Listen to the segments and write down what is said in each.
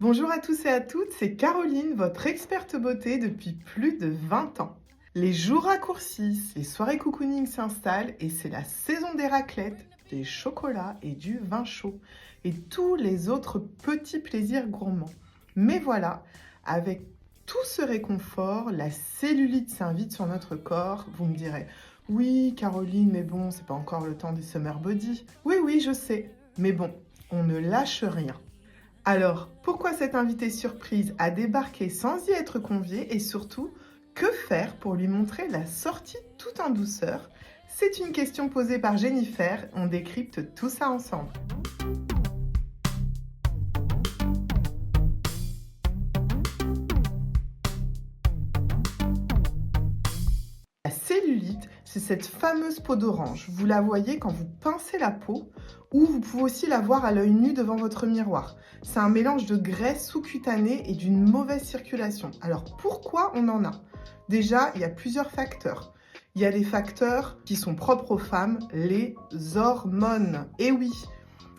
Bonjour à tous et à toutes, c'est Caroline, votre experte beauté depuis plus de 20 ans. Les jours raccourcissent, les soirées cocooning s'installent et c'est la saison des raclettes, des chocolats et du vin chaud et tous les autres petits plaisirs gourmands. Mais voilà, avec tout ce réconfort, la cellulite s'invite sur notre corps. Vous me direz, oui Caroline, mais bon, c'est pas encore le temps des summer body. Oui, je sais, mais bon, on ne lâche rien. Alors, pourquoi cette invitée surprise a débarqué sans y être conviée et surtout, que faire pour lui montrer la sortie tout en douceur? C'est une question posée par Jennifer, on décrypte tout ça ensemble. La cellulite, c'est cette fameuse peau d'orange. Vous la voyez quand vous pincez la peau ou vous pouvez aussi la voir à l'œil nu devant votre miroir. C'est un mélange de graisse sous-cutanée et d'une mauvaise circulation. Alors pourquoi on en a? Déjà, il y a plusieurs facteurs. Il y a des facteurs qui sont propres aux femmes, les hormones. Et oui,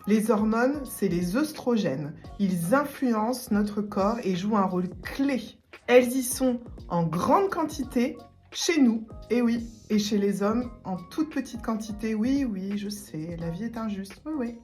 les hormones, c'est les œstrogènes. Ils influencent notre corps et jouent un rôle clé. Elles y sont en grande quantité chez nous, et oui, et chez les hommes en toute petite quantité. Oui, je sais, la vie est injuste, oui.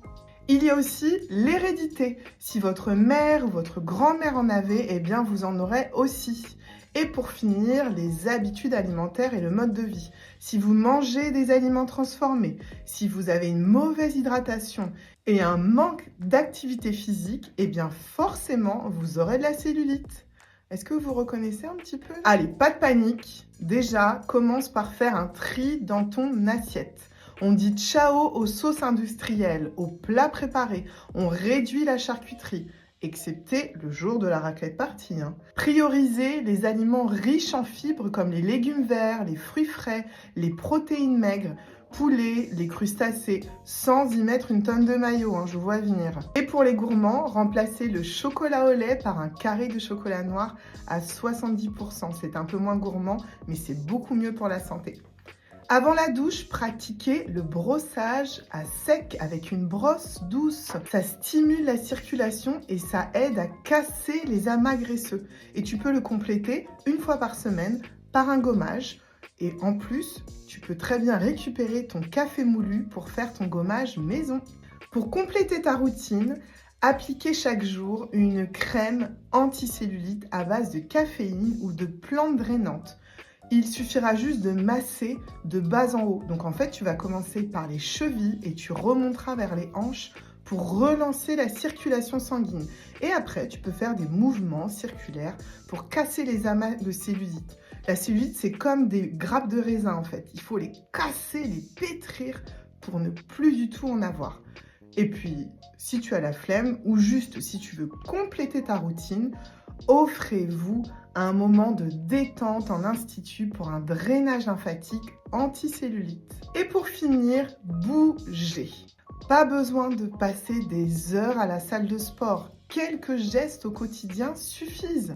Il y a aussi l'hérédité. Si votre mère ou votre grand-mère en avait, eh bien vous en aurez aussi. Et pour finir, les habitudes alimentaires et le mode de vie. Si vous mangez des aliments transformés, si vous avez une mauvaise hydratation et un manque d'activité physique, eh bien forcément vous aurez de la cellulite. Est-ce que vous reconnaissez un petit peu? Allez, pas de panique. Déjà, commence par faire un tri dans ton assiette. On dit ciao aux sauces industrielles, aux plats préparés. On réduit la charcuterie, excepté le jour de la raclette party. Priorisez les aliments riches en fibres comme les légumes verts, les fruits frais, les protéines maigres, poulet, les crustacés, sans y mettre une tonne de mayo, je vois venir. Et pour les gourmands, remplacez le chocolat au lait par un carré de chocolat noir à 70%. C'est un peu moins gourmand, mais c'est beaucoup mieux pour la santé. Avant la douche, pratiquez le brossage à sec avec une brosse douce. Ça stimule la circulation et ça aide à casser les amas graisseux. Et tu peux le compléter une fois par semaine par un gommage. Et en plus, tu peux très bien récupérer ton café moulu pour faire ton gommage maison. Pour compléter ta routine, appliquez chaque jour une crème anticellulite à base de caféine ou de plantes drainantes. Il suffira juste de masser de bas en haut. Donc en fait, tu vas commencer par les chevilles et tu remonteras vers les hanches pour relancer la circulation sanguine. Et après, tu peux faire des mouvements circulaires pour casser les amas de cellulite. La cellulite, c'est comme des grappes de raisin en fait. Il faut les casser, les pétrir pour ne plus du tout en avoir. Et puis, si tu as la flemme ou juste si tu veux compléter ta routine, offrez-vous un moment de détente en institut pour un drainage lymphatique anticellulite. Et pour finir, bougez. Pas besoin de passer des heures à la salle de sport. Quelques gestes au quotidien suffisent.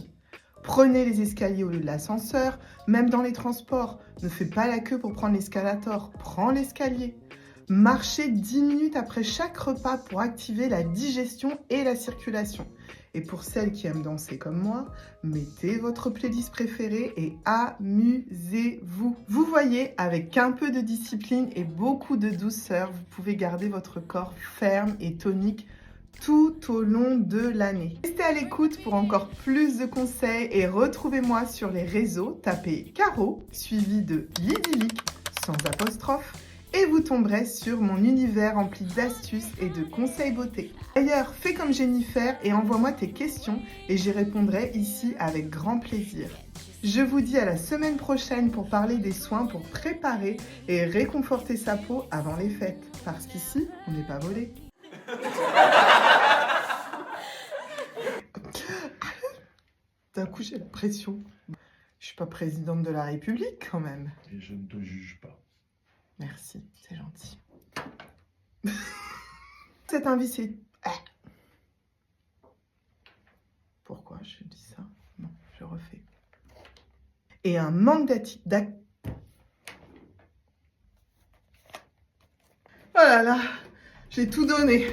Prenez les escaliers au lieu de l'ascenseur, même dans les transports. Ne fais pas la queue pour prendre l'escalator, prends l'escalier. Marchez 10 minutes après chaque repas pour activer la digestion et la circulation. Et pour celles qui aiment danser comme moi, mettez votre playlist préférée et amusez-vous. Vous voyez, avec un peu de discipline et beaucoup de douceur, vous pouvez garder votre corps ferme et tonique tout au long de l'année. Restez à l'écoute pour encore plus de conseils et retrouvez-moi sur les réseaux. Tapez Caro, suivi de l'idyllique, sans apostrophe, et vous tomberez sur mon univers rempli d'astuces et de conseils beauté. D'ailleurs, fais comme Jennifer et envoie-moi tes questions et j'y répondrai ici avec grand plaisir. Je vous dis à la semaine prochaine pour parler des soins pour préparer et réconforter sa peau avant les fêtes. Parce qu'ici, on n'est pas volé. D'un coup, j'ai la pression. Je suis pas présidente de la République quand même. Et je ne te juge pas. Merci, c'est gentil. Cette invitée... Pourquoi je dis ça? Non, je refais. Et un manque Oh là là, j'ai tout donné.